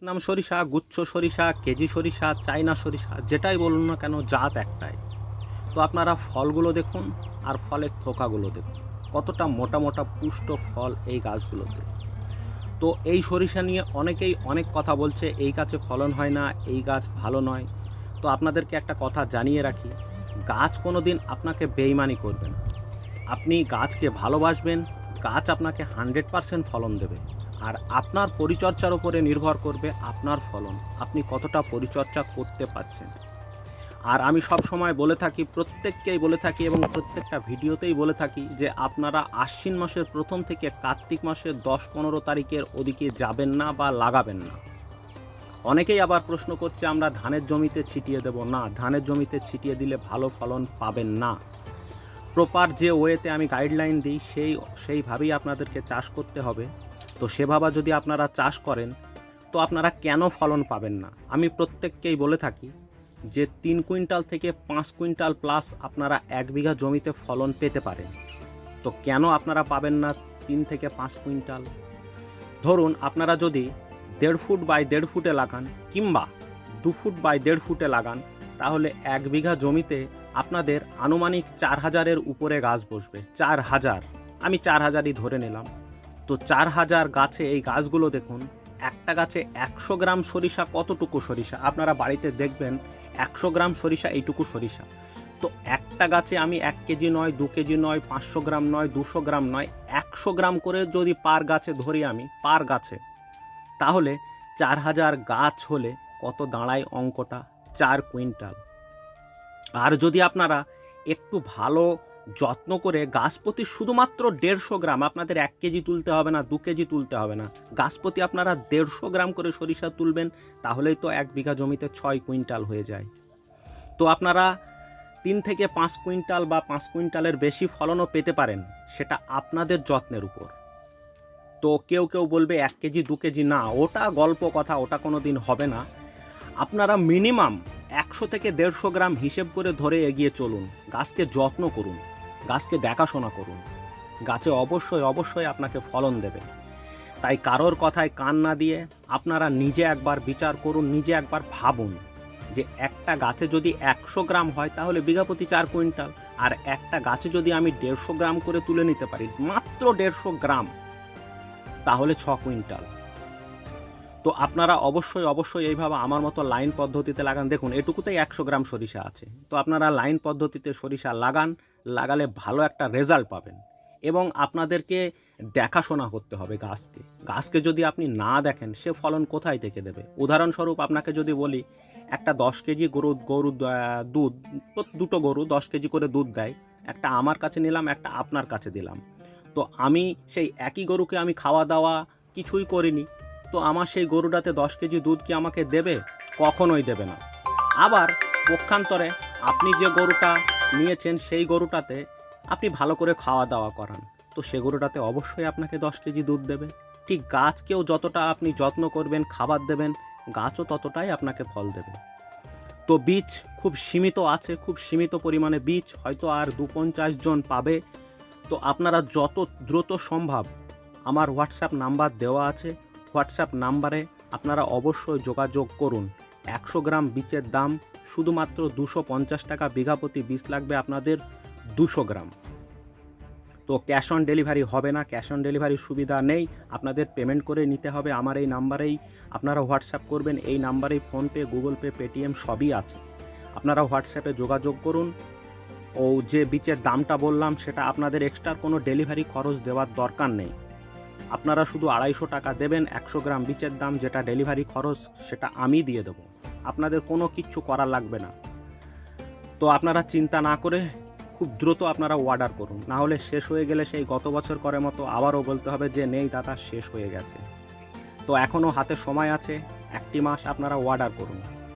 নাম সরিষা, গুচ্ছ সরিষা, কেজি সরিষা, চায়না সরিষা, যেটাই বলুন না কেন জাত একটাই। তো আপনারা ফলগুলো দেখুন আর ফলের থোকাগুলো দেখুন, কতটা মোটা মোটা পুষ্ট ফল এই গাছগুলোতে। তো এই সরিষা নিয়ে অনেকেই অনেক কথা বলছে, এই গাছে ফলন হয় না, এই গাছ ভালো নয়। তো আপনাদেরকে একটা কথা জানিয়ে রাখি, গাছ কোনো দিন আপনাকে বেইমানি করবে না। আপনি গাছকে ভালোবাসবেন, গাছ আপনাকে 100% ফলন দেবে। আর আপনার পরিচর্যার উপরে নির্ভর করবে আপনার ফলন, আপনি কতটা পরিচর্যা করতে পারছেন। আর আমি সব সময় বলে থাকি, প্রত্যেককেই বলে থাকি এবং প্রত্যেকটা ভিডিওতেই বলে থাকি যে আপনারা আশ্বিন মাসের প্রথম থেকে কার্তিক মাসের 10-15 তারিখের ওদিকে যাবেন না বা লাগাবেন না। অনেকেই আবার প্রশ্ন করছে আমরা ধানের জমিতে ছিটিয়ে দেব, না, ধানের জমিতে ছিটিয়ে দিলে ভালো ফলন পাবেন না। প্রপার যে ওয়েতে আমি গাইডলাইন দিই সেইভাবেই আপনাদেরকে চাষ করতে হবে। তো সেভাবে যদি আপনারা চাষ করেন তো আপনারা কেন ফলন পাবেন না? আমি প্রত্যেককেই বলে থাকি যে 3 কুইন্টাল থেকে 5 কুইন্টাল প্লাস আপনারা 1 বিঘা জমিতে ফলন পেতে পারেন। তো কেন আপনারা পাবেন না 3 থেকে 5 কুইন্টাল? ধরুন আপনারা যদি 1.5 ফুট বাই 1.5 ফুটে লাগান কিংবা 2 ফুট বাই 1.5 ফুটে লাগান, তাহলে 1 বিঘা জমিতে আপনাদের আনুমানিক 4000-এর উপরে গাছ বসবে। 4000, আমি 4000ই ধরে নিলাম। তো 4000 গাছে এই গাছগুলো দেখুন, একটা গাছে 100 গ্রাম সরিষা কতটুকু সরিষা আপনারা বাড়িতে দেখবেন, 100 গ্রাম সরিষা এইটুকু সরিষা। তো একটা গাছে আমি 1 কেজি নয়, 2 কেজি নয়, 500 গ্রাম নয়, 200 গ্রাম নয়, 100 গ্রাম করে যদি পার গাছে ধরি আমি, পার গাছে, তাহলে 4000 গাছ হলে কত দাঁড়ায় অঙ্কটা? 4 কুইন্টাল। আর যদি আপনারা একটু ভালো যত্ন করে গাছ প্রতি শুধুমাত্র 150 গ্রাম, আপনাদের 1 কেজি তুলতে হবে না, 2 কেজি তুলতে হবে না, গাছ প্রতি আপনারা 150 গ্রাম করে সরিষা তুলবেন, তাহলেই তো 1 বিঘা জমিতে 6 কুইন্টাল হয়ে যায়। তো আপনারা 3 থেকে 5 কুইন্টাল বা 5 কুইন্টালের বেশি ফলনও পেতে পারেন, সেটা আপনাদের যত্নের উপর। তো কেউ কেউ বলবে 1 কেজি 2 কেজি, না, ওটা গল্প কথা, ওটা কোনো দিন হবে না। আপনারা মিনিমাম 100 থেকে 150 গ্রাম হিসেব করে ধরে এগিয়ে চলুন, গাছকে যত্ন করুন, গাছকে দেখাশোনা করুন, গাছে অবশ্যই অবশ্যই আপনাকে ফলন দেবে। তাই কারোর কথায় কান না দিয়ে আপনারা নিজে একবার বিচার করুন, নিজে একবার ভাবুন যে একটা গাছে যদি 100 গ্রাম হয় তাহলে বিঘা প্রতি 4 কুইন্টাল, আর একটা গাছে যদি আমি 150 গ্রাম করে তুলে নিতে পারি, মাত্র 150 গ্রাম, তাহলে 6 কুইন্টাল। তো আপনারা অবশ্যই অবশ্যই এইভাবে আমার মতো লাইন পদ্ধতিতে লাগান। দেখুন এটুকুতেই 100 গ্রাম সরিষা আছে। তো আপনারা লাইন পদ্ধতিতে সরিষা লাগান, লাগালে ভালো একটা রেজাল্ট পাবেন। এবং আপনাদেরকে দেখাশোনা করতে হবে গাছকে। গাছকে যদি আপনি না দেখেন সে ফলন কোথায় থেকে দেবে? উদাহরণস্বরূপ আপনাকে যদি বলি, একটা 10 কেজি গরু দুধ, দুটো গরু 10 কেজি করে দুধ দেয়, একটা আমার কাছে নিলাম, একটা আপনার কাছে দিলাম। তো আমি সেই একই গরুকে আমি খাওয়া দাওয়া কিছুই করিনি, তো আমার সেই গরুটাতে 10 কেজি দুধ কি আমাকে দেবে? কখনোই দেবে না। আবার পক্ষান্তরে আপনি যে গরুটা নিয়েছেন সেই গরুটাতে আপনি ভালো করে খাওয়া দাওয়া করান, তো সে গরুটাতে অবশ্যই আপনাকে 10 কেজি দুধ দেবে। ঠিক গাছকেও যতটা আপনি যত্ন করবেন, খাবার দেবেন, গাছও ততটাই আপনাকে ফল দেবে। তো বীজ খুব সীমিত আছে, খুব সীমিত পরিমাণে বীজ, হয়তো আর 250 জন পাবে। তো আপনারা যত দ্রুত সম্ভব, আমার হোয়াটসঅ্যাপ নাম্বার দেওয়া আছে, হোয়াটসঅ্যাপ নাম্বারে আপনারা অবশ্যই যোগাযোগ করুন। 100 গ্রাম বীজের দাম শুধুমাত্র 250 টাকা, বিঘা প্রতি বীজ লাগবে আপনাদের 200 গ্রাম। তো ক্যাশ অন ডেলিভারি হবে না, ক্যাশ অন ডেলিভারির সুবিধা নেই, আপনাদের পেমেন্ট করে নিতে হবে। আমার এই নাম্বারেই আপনারা হোয়াটসঅ্যাপ করবেন, এই নাম্বারেই ফোনপে, গুগল পে, পেটিএম সবই আছে। আপনারা হোয়াটসঅ্যাপে যোগাযোগ করুন। ও যে বীজের দামটা বললাম সেটা আপনাদের এক্সট্রা কোনো ডেলিভারি খরচ দেওয়ার দরকার নেই। আপনারা শুধু 250 টাকা দেবেন, 100 গ্রাম বীজের দাম, যেটা ডেলিভারি খরচ সেটা আমি দিয়ে দেবো, আপনাদের কোনো কিচ্ছু করার লাগবে না। তো আপনারা চিন্তা না করে খুব দ্রুত আপনারা অর্ডার করুন, না হলে শেষ হয়ে গেলে সেই গত বছর করে মতো আবারও বলতে হবে যে নেই দাদা, শেষ হয়ে গেছে। তো এখনও হাতে সময় আছে, 1টি মাস আপনারা অর্ডার করুন।